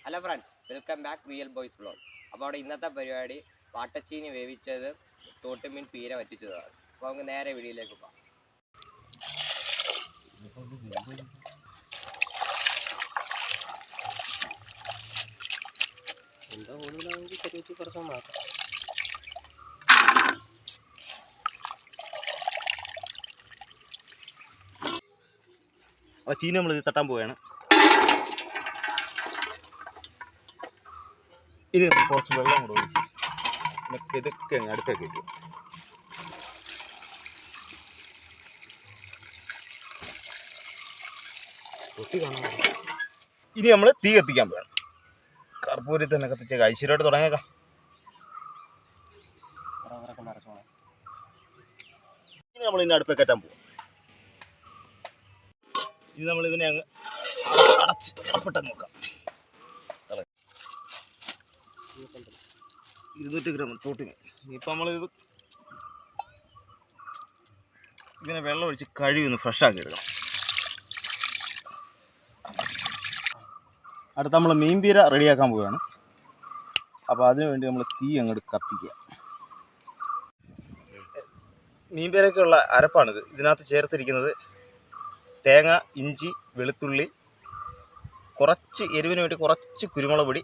Hello friends, welcome back real boys vlog. അപ്പോൾ അവിടെ ഇന്നത്തെ പരിപാടി വാട്ടച്ചീനി വേവിച്ചത് തോട്ടുമീൻ പീര വറ്റിച്ചതാണ്. അപ്പോൾ നമുക്ക് നേരെ വീഡിയോയിലേക്ക് പോകാം. എന്താ കൂടുതലാണെങ്കിൽ ചെറിയ കുറച്ച് മാറ്റാം. അപ്പോൾ ചീനി നമ്മൾ ഇത് തട്ടാൻ പോവുകയാണ്. ഇനി കുറച്ച് വെള്ളം കൂടെ ഒഴിച്ച് പിന്നെ ഇതൊക്കെ അടുപ്പൊക്കെ വയ്ക്കും. ഇനി നമ്മൾ തീ കത്തിക്കാൻ പോകണം. കർപ്പൂരി തന്നെ കത്തിച്ച് ഐശ്വര്യമായിട്ട് തുടങ്ങിയേക്കാം. ഇനി നമ്മൾ ഇതിൻ്റെ അടുപ്പ് കയറ്റാൻ പോകും. ഇനി നമ്മൾ ഇതിനെ അങ്ങ് അടച്ച് അടപ്പിട്ടങ്ങ് നോക്കാം. 200 ഗ്രാം തോട്ടുമീൻ. ഇനിയിപ്പോൾ നമ്മളിത് ഇങ്ങനെ വെള്ളം ഒഴിച്ച് കഴുകി ഒന്ന് ഫ്രഷാക്കി എടുക്കണം. അടുത്ത നമ്മൾ മീൻപീര റെഡിയാക്കാൻ പോവുകയാണ്. അപ്പോൾ അതിനു വേണ്ടി നമ്മൾ തീ അങ്ങോട്ട് കത്തിക്കുക. മീൻപീരയ്ക്കുള്ള അരപ്പാണിത്. ഇതിനകത്ത് ചേർത്തിരിക്കുന്നത് തേങ്ങ, ഇഞ്ചി, വെളുത്തുള്ളി, കുറച്ച് എരിവിന് വേണ്ടി കുറച്ച് കുരുമുളക് പൊടി,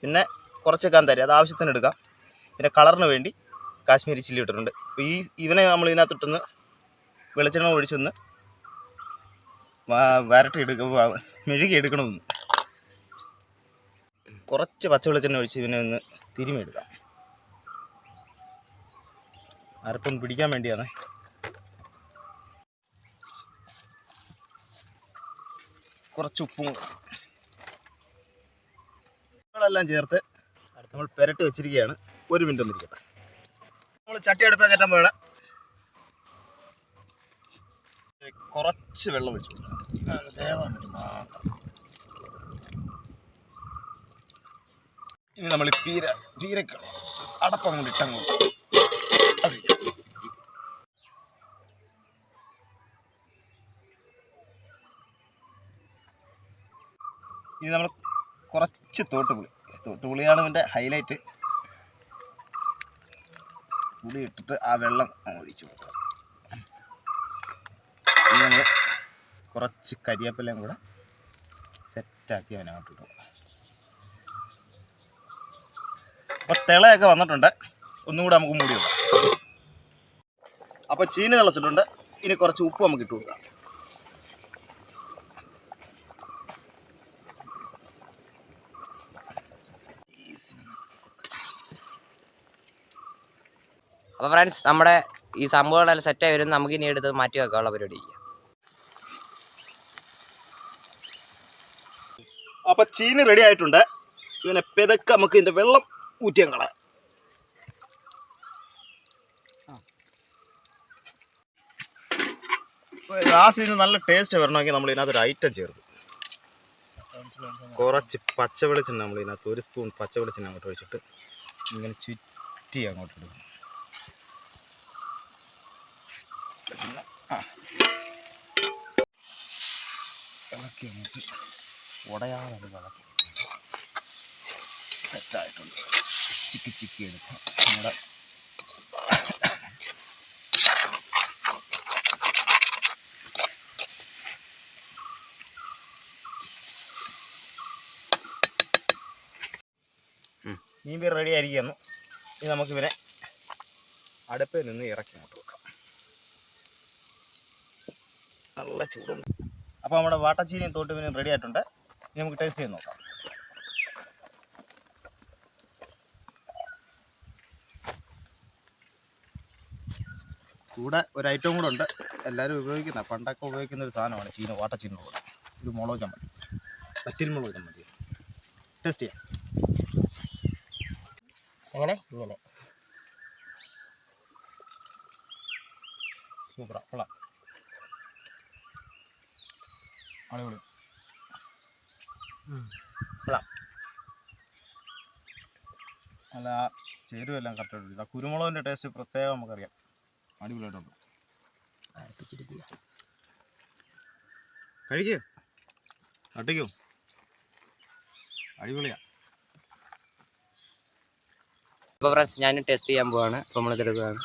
പിന്നെ കുറച്ച് കാന്താരി, അത് ആവശ്യത്തിന് എടുക്കാം. പിന്നെ കളറിന് വേണ്ടി കാശ്മീരി ചില്ലി ഇട്ടിട്ടുണ്ട്. അപ്പോൾ ഇവനെ നമ്മൾ ഇതിനകത്തിട്ടൊന്ന് വെളിച്ചെണ്ണ ഒഴിച്ചൊന്ന് മെഴുകി എടുക്കണമെന്ന്. കുറച്ച് പച്ച വെളിച്ചെണ്ണ ഒഴിച്ച് ഇവനെ ഒന്ന് തിരുമ്മി എടുക്കാം. അരപ്പൊന്ന് പിടിക്കാൻ വേണ്ടിയാണ്. കുറച്ച് ഉപ്പും എല്ലാം ചേർത്ത് നമ്മൾ പെരട്ട് വെച്ചിരിക്കുകയാണ്. 1 മിനിറ്റ് ഒന്നിരിക്കട്ടെ. നമ്മൾ ചട്ടി അടുപ്പിൽ കയറ്റാൻ പോകണം. കുറച്ച് വെള്ളം ഒഴിച്ചു ഇനി നമ്മൾ പീരക്ക് അടപ്പം കൊണ്ട് ഇട്ടങ്ങ് ഇനി നമ്മൾ കുറച്ച് തോട്ടുപുളിയാണ് ഇതിൻ്റെ ഹൈലൈറ്റ്. പുളി ഇട്ടിട്ട് ആ വെള്ളം ഒഴിച്ചു കൊടുക്കുക. ഇനി നമ്മൾ കുറച്ച് കരിവേപ്പിലയും കൂടെ സെറ്റാക്കി അതിനകത്ത് ഇടുക. അപ്പോൾ തിളയൊക്കെ വന്നിട്ടുണ്ട്. ഒന്നും കൂടെ നമുക്ക് മൂടി വെക്കാം. അപ്പോൾ ചീനി തിളച്ചിട്ടുണ്ട്. ഇനി കുറച്ച് ഉപ്പ് നമുക്ക് ഇട്ട് കൊടുക്കാം. അപ്പോൾ ഫ്രണ്ട്സ്, നമ്മുടെ ഈ സംഭവങ്ങളെല്ലാം സെറ്റായി വരും. നമുക്കിനി എടുത്ത് മാറ്റി വെക്കാനുള്ള പരിപാടി ചെയ്യാം. അപ്പോൾ ചീനി റെഡി ആയിട്ടുണ്ട്. ഇങ്ങനെ പെതക്കെ നമുക്ക് ഇതിൻ്റെ വെള്ളം ഊറ്റിയാൻ കളയാം. ലാസ്റ്റ് നല്ല ടേസ്റ്റ് വരണമെങ്കിൽ നമ്മൾ ഇതിനകത്തൊരു ഐറ്റം ചേർക്കും. കുറച്ച് പച്ച വെളിച്ചെണ്ണ നമ്മൾ ഇതിനകത്ത് 1 സ്പൂൺ പച്ച വെളിച്ചെണ്ണ അങ്ങോട്ട് ഒഴിച്ചിട്ട് ഇങ്ങനെ ചുറ്റി അങ്ങോട്ട് ഇടും. ഇളക്കി അങ്ങോട്ട് ഉടയാതെ ഇളക്കി സെറ്റായിട്ടുണ്ട്. ചിക്കി എടുക്കാം. നമ്മുടെ മീൻപീര റെഡി ആയിരിക്കുന്നു. ഇനി നമുക്കിവരെ അടുപ്പിൽ നിന്ന് ഇറക്കി അങ്ങോട്ട് വെക്കാം. നല്ല ചൂടുണ്ട്. അപ്പോൾ നമ്മുടെ വാട്ടച്ചീനിയും തോട്ടുമീനും റെഡി ആയിട്ടുണ്ട്. ഇനി നമുക്ക് ടേസ്റ്റ് ചെയ്ത് നോക്കാം. കൂടെ ഒരു ഐറ്റവും കൂടെ ഉണ്ട്. എല്ലാവരും ഉപയോഗിക്കുന്ന പണ്ടൊക്കെ ഉപയോഗിക്കുന്ന ഒരു സാധനമാണ് വാട്ടച്ചീനി കൂടെ. ഇത് മുളക് മതി, പറ്റിൽ മുളക് മതി. ടേസ്റ്റ് ചെയ്യാം. എങ്ങനെ ഇങ്ങനെ സൂപ്പറാ, കൊള്ളാം, അടിപൊളി, കൊള്ളാം. നല്ല ചേരുവെല്ലാം കറക്റ്റായിട്ട്. ആ കുരുമുളകിൻ്റെ ടേസ്റ്റ് പ്രത്യേകം നമുക്കറിയാം. അടിപൊളിയായിട്ടുണ്ട്. കഴിക്കൂ, അട്ടിക്കൂ. അടിപൊളിയാണ്. ഇപ്പോൾ ഫ്രണ്ട്സ് ഞാൻ ടെസ്റ്റ് ചെയ്യാൻ പോവാണ്. അപ്പോൾ നമ്മളിതെടുക്കുകയാണ്.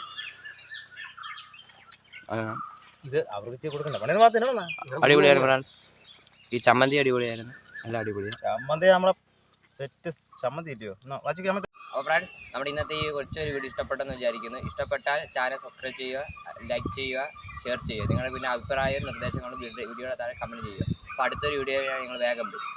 ഇത് അവർക്ക് കൊടുക്കണ്ട പണി മാത്രമേ. അടിപൊളിയാണ് ഫ്രണ്ട്സ്. ഈ ചമ്മന്തി അടിപൊളിയായിരുന്നു, നല്ല അടിപൊളിയാണ്. ചമ്മന്തി നമ്മളെ സെറ്റ് ചമ്മന്തി ഇല്ലയോ? അപ്പോൾ ഫ്രണ്ട്സ് നമ്മുടെ ഇന്നത്തെ ഈ കൊച്ചൊരു വീഡിയോ ഇഷ്ടപ്പെട്ടെന്ന് വിചാരിക്കുന്നു. ഇഷ്ടപ്പെട്ടാൽ ചാനൽ സബ്സ്ക്രൈബ് ചെയ്യുക, ലൈക്ക് ചെയ്യുക, ഷെയർ ചെയ്യുക. നിങ്ങളുടെ പിന്നെ അഭിപ്രായവും നിർദ്ദേശങ്ങളും വീഡിയോയുടെ താഴെ കമൻറ്റ് ചെയ്യുക. അപ്പോൾ അടുത്തൊരു വീഡിയോ നിങ്ങൾ വേഗം വരും.